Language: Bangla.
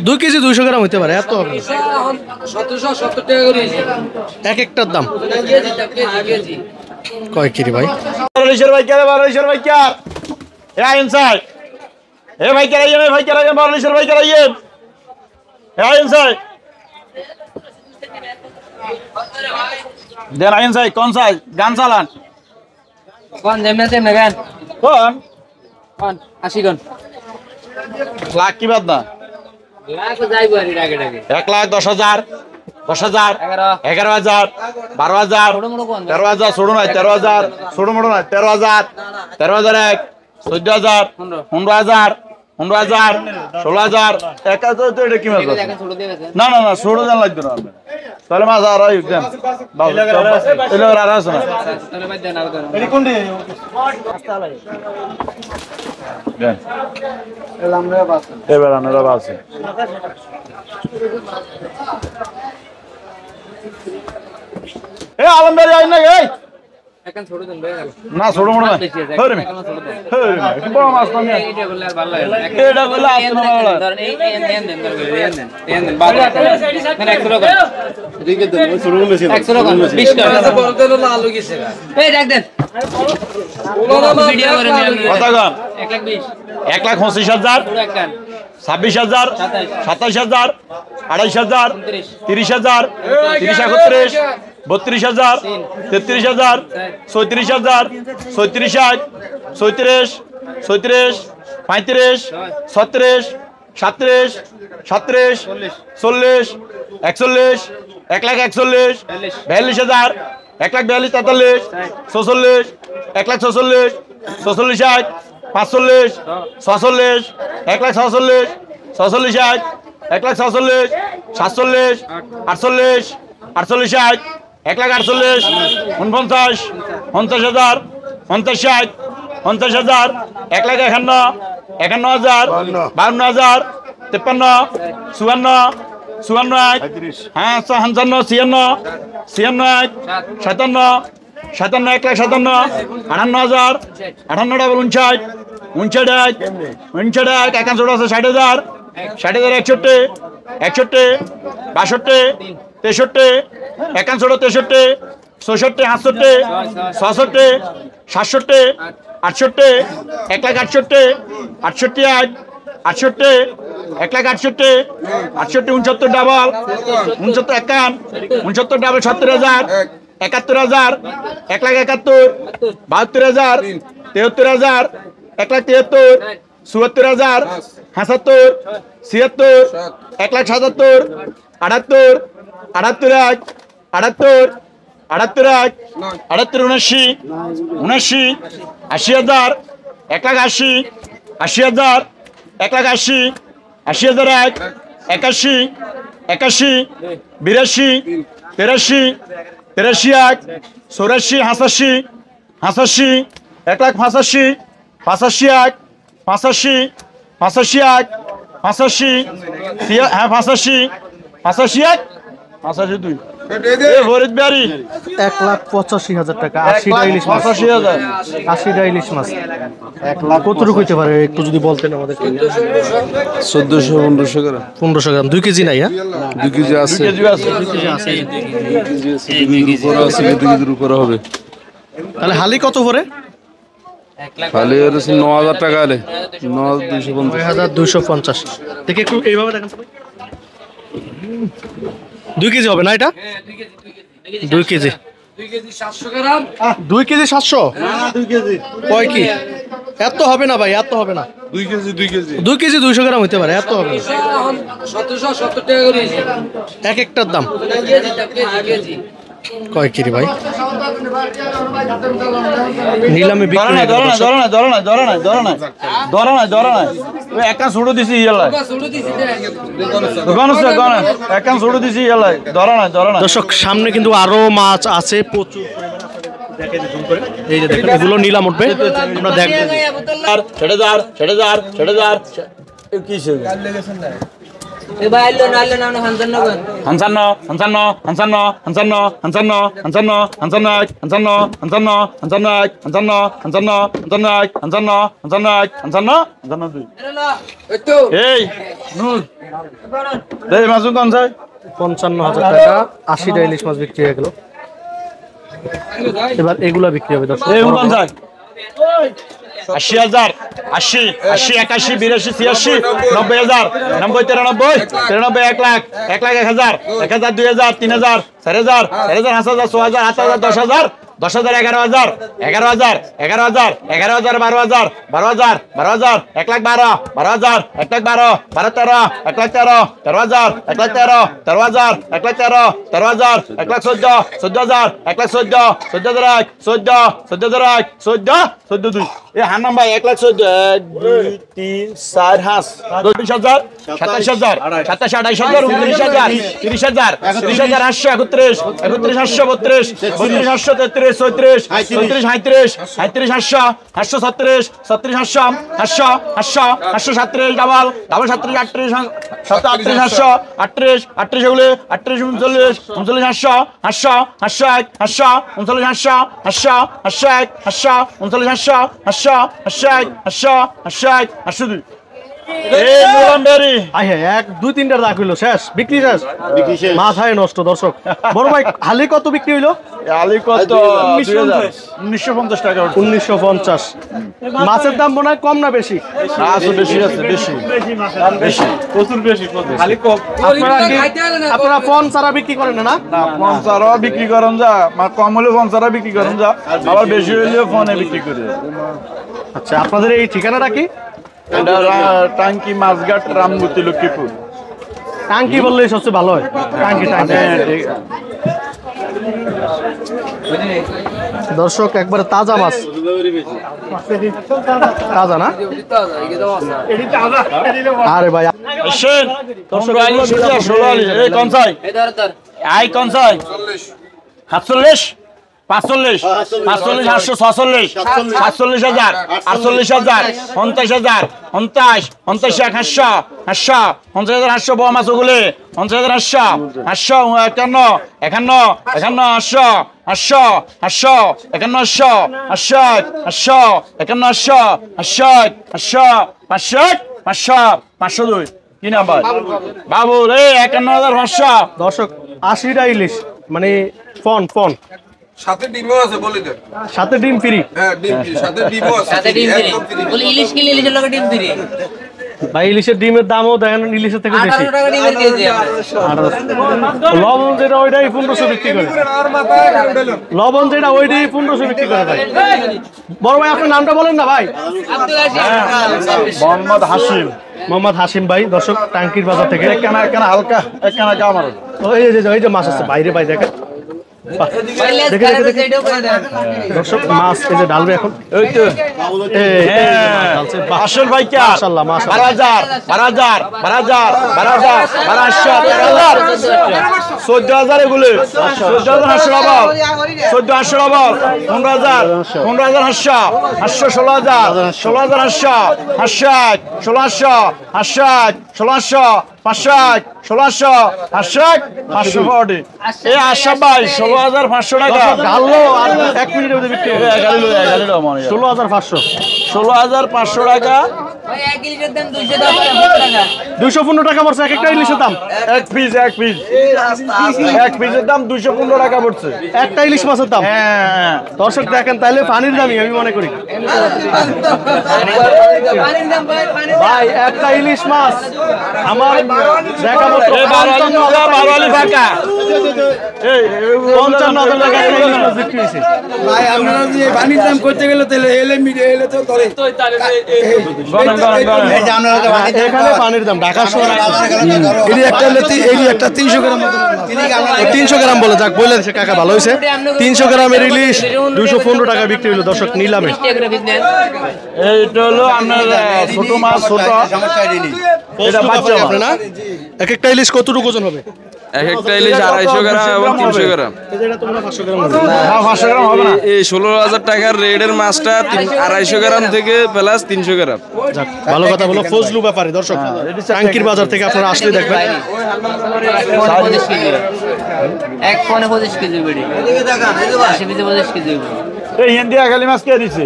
2 কেজি 200 গ্রাম হইতে পারে, এত হবে 1770 টাকা করে এক একটার দাম। কেজি কয় কেজি ভাই? 12 ভাই কে 12 ভাই কে এ আইন সাই এ ভাই কে রাইয়ে ভাই কে রাইয়ে 12 ভাই কে রাইয়ে এ আইন সাই দেন আইন সাই কোন সাই গান চালান কোন যেমনে গান কোন কোন 80 কোন লাখ কি বাদ না লাখ যাইবো আর আগে আগে 1,10,000 10,000 11,000 12,000 13,000 ছোড়ো না 13,000 ছোড়ো মোড়ো না 13,000 13,001 14,000 15,000 15,000 16,000 1,000 তো এটা কি মাছ না না না ছোড়ো জান লাগবে না তাহলে মাছ আর আই দেন এলো আর আছে না তাহলে ভাই দেন আর দেন এটি কোন দিয়ে দেন এবার আমরা বাসে এ আলমবাড়ি আই না এই এখন ছোট দেন ভাই না ছোট মোড় না হরে মে কি বড় মাছ না এইটা বললে আর ভালো লাগে এটা বলে আসছে না ভালো ধরেন এই দেন দেন বাদ দেন 100 টাকা এদিকে দেন ছোট গুলো ছিল 100 টাকা 20 টাকা বড় দেন না আলু গেছে এই দেখ দেন ভিডিও করে নিয়ে কত গান 120 1,25,000 পুরো এক কান 26,000 27,000 28,000 30,000 32,000 33,000 34,000 36,000 37 37 35 36 37 37 40 41 1,41 42,000 1,42,000 46 1,46 46 45 46 1,46 46 1,46 47 48 48 1,48 49 50,000 50,000 50,000 1,51 51,000 52,000 53 54 54 হ্যাঁ 55 56 56 57 57 1,57 58,000 58 ডাবল 59 59 59 61 আছে 60,000 60,000 61 61 62 63 61 63 66 67 67 68 1,68 68 68 1,68 68 69 ডাবল 69 একান 69 ডাবল 70,000 71,000 1,71 72,000 73,000 1,73 74,000 75 76 1,77 78 78 78 78 78 79 80,000 1,80 80,000 1,80 80,000 81 81 82 83 83 84 85 85 1,85 85 85 85 85 হ্যাঁ 85 85 85 দুই ফরিদ বিহারি 1,85,000 টাকা। 80টা ইলিশ মাছ, 85,000 80টা ইলিশ মাছ 1 লাখ কতটুকু হইতে পারে একটু যদি বলতেন আমাদের। 1400-1500 গ্রাম 1500 গ্রাম। 2 কেজি নাই? হ্যাঁ 2 কেজি আছে, 2 কেজি আছে 2 কেজি আছে, 2 কেজির উপরে হবে। তাহলে হালি কত করে? খালি হচ্ছে 9,000 টাকা আলে 9,250 9,250 দেখে একটু এইভাবে দেখেন সবাই। 2 কেজি হবে না এটা? 2 কেজি 700 গ্রাম 2 কেজি 700? 2 কেজি কয় কি? এত হবে না ভাই, এত হবে না। 2 কেজি 2 কেজি 200 গ্রাম হইতে পারে, এত হবে না। 1770 টাকা করে এক একটার দাম। কেজি কয় কেজি ভাই? নিলামে বিক্রি হয়। একা ছোট দিছি ইয়ালাই একা ছোট দিছি ইয়ালাই ধরা নাই। দর্শক সামনে কিন্তু আরো মাছ আছে প্রচুর। দেখেন জুম করে, এই যে দেখেন এগুলো নিলাম উঠবে, আমরা দেখবো। আর 60,000 60,000 60,000 কি পঞ্চান্ন পঞ্চান্ন পঞ্চান্ন পঞ্চান্ন পঞ্চান্ন পঞ্চান্ন পঞ্চান্ন এক পঞ্চান্ন পঞ্চান্ন পঞ্চান্ন এক পঞ্চান্ন পঞ্চান্ন পঞ্চান্ন এক পঞ্চান্ন পঞ্চান্ন এক পঞ্চান্ন পঞ্চান্ন দুই এই নূর এই মাসুম কোন যায় 55,000 টাকা 80টা ইলিশ মাছ বিক্রি হয়ে গেল। এবার এগুলা বিক্রি হবে দর্শক। এই কোন যায় 80,000 80 80 81 82 86 90,000 90 93 93 1 লাখ 1 লাখ 1,000 1,000 2,000 3,000 4,000 4,000 5,000 6,000 8,000 10,000 10,000 11,000 11,000 11,000 11,000 12,000 12,000 12,000 1 লাখ 12 12,000 1 লাখ 12 12 13 1 লাখ 13 13,000 1 লাখ 13 13,000 1 লাখ 13 13,000 1 লাখ 14 14,000 1 লাখ 14 14,000 14 14,000 14 14 2 এ হার নাম্বার 1 লাখ 14 1 2 3 4 হাস 20,000 27,000 27 28,000 29,000 30,000 30,000 831 31 832 32 833 34 34 35 35 800 837 37 800 800 800 837 ডাবল ডাবল 37 38 37 800 38 38 এগুলো 38 39 39 800 800 800 800 39 800 800 800 800 39 800 800 800 800 800 800 এই নোলামবেরি আই হ্যাঁ 1 2 3টা দাগ হইলো শেষ বিক্রি শেষ মাথায় নষ্ট দর্শক। বড় ভাই হালি কত বিক্রি হইলো? আলি কত 1950 টাকা 1950। মাছের দাম মনে হয় কম না বেশি? আছে বেশি আছে বেশি দাম বেশি প্রচুর বেশি খালি কম আপনারা ফোন ছাড়া বিক্রি করেন না? না পঞ্চারা বিক্রি করেন যা মা কম হলে পঞ্চারা বিক্রি করেন যা আবার বেশি হইলে ফোনে বিক্রি করে। আচ্ছা আপনাদের এই ঠিকানাটা কি? এটা টাঙ্কি মাছঘাট রামগতি লক্ষ্মীপুর। টাঙ্কি বললেই সবচেয়ে ভালো হয়। টাঙ্কি টাঙ্কি দর্শক একবারে তাজা মাছ, তাজা না? আরে ভাই এসেন দর্শক আইলো 16 আলি এই কোন চাই আই কোন চাই 47 45 45 846 47,000 48,000 49,000 50 50 800 800 50,800 বড় মাছ ওগুলো 50,800 800 51 51 51 800 800 800 51 800 800 800 51 800 800 500 502 কি নাম্বার বাবু রে 51,500 দর্শক 80টা ইলিশ মানে ফোন ফোন সাথে ডিমও আছে বলে দেন। সাথে ডিম ফ্রি। হ্যাঁ ডিম ফ্রি, সাথে ডিমও আছে। সাথে ডিম ফ্রি বলে ইলিশ কিনলে ইলিশের লগে ডিম ফ্রি ভাই ইলিশের ডিমের দামও দেখেন ইলিশের থেকে বেশি। 18 টাকা ডিমের কেজি আমরা। লবণ যেটা ওইটাই 1500 বিক্রি করে। লবণ যেটা ওইটাই 1500 বিক্রি করে ভাই। বড় ভাই আপনার নামটা বলেন না ভাই? আব্দুল আসিফ মোহাম্মদ হাসিম মোহাম্মদ হাসিম ভাই দর্শক টাঙ্কির বাজার থেকে। একখানা একখানা হালকা একখানা কামার ওই যে মাছ আছে বাইরে ভাই দেখেন। দেখে দেখে দেখে দর্শক মাছ এই যে ডালবে এখন। এই তো ডালছে। আসল ভাই কে মাশাআল্লাহ মাশাআল্লাহ। 12,000 12,000 12,000 12,000 14,000 এগুলো 14,800 ডাবল 14,800 ডাবল 15,000 15,800 800 16,000 16,800 800 16,800 800 16,800 500 16,800 800 540 এই আশা ভাই 16,500 টাকা ডাললো আর 1 মিনিটের মধ্যে বিক্রি হবে। 16,500 16,500 টাকা ভাই 1 ইলিশের দাম 210 টাকা 215 টাকা পড়ছে এক একটা ইলিশের দাম। এক পিস এক পিসের দাম 215 টাকা পড়ছে একটা ইলিশ মাছের দাম। হ্যাঁ দর্শক দেখেন তাহলে পানির দামই আমি মনে করি পানির দাম ভাই ভাই একটা ইলিশ মাছ আমার দেখাবো তো এই 12 আলি ফাঁকা এই 55,000 টাকা একটা ইলিশ মাছ বিক্রি হয়েছে। ভাই আপনারা যে পানির দাম করতে গেলে তাহলে এলে মিডিয়া এলে তো ধরে এখানে পানির দাম ঢাকা শহরে এটি একটা এটি একটা 300 গ্রাম মতো 300 গ্রাম বলে যাক বললেন সে কাকা ভালো হয়েছে। 300 গ্রামের ইলিশ 215 টাকা বিক্রি হলো দর্শক নিলামে। এইটা হলো আপনার ছোট মাছ ছোট এটা বাচ্চা মাছ না এক একটা ইলিশ কতটুকু ওজন হবে? এক একটা ইলিশ 250 গ্রাম এবং 300 গ্রাম। এই যে এটা তো মনে হয় 500 গ্রাম হবে। না 500 গ্রাম হবে না। এই 16,000 টাকার রেডের মাছটা 250 গ্রাম থেকে প্লাস 300 গ্রাম। যাক, ভালো কথা বলো ফজলু ব্যাপারী। দর্শক টাঙ্কির বাজার থেকে আপনারা আসলে দেখবেন 1 পনে 25 কেজি বেড়ি 80 পিসে 25 কেজি। এই ইন্ডিয়া খালি মাছ কে দিছে?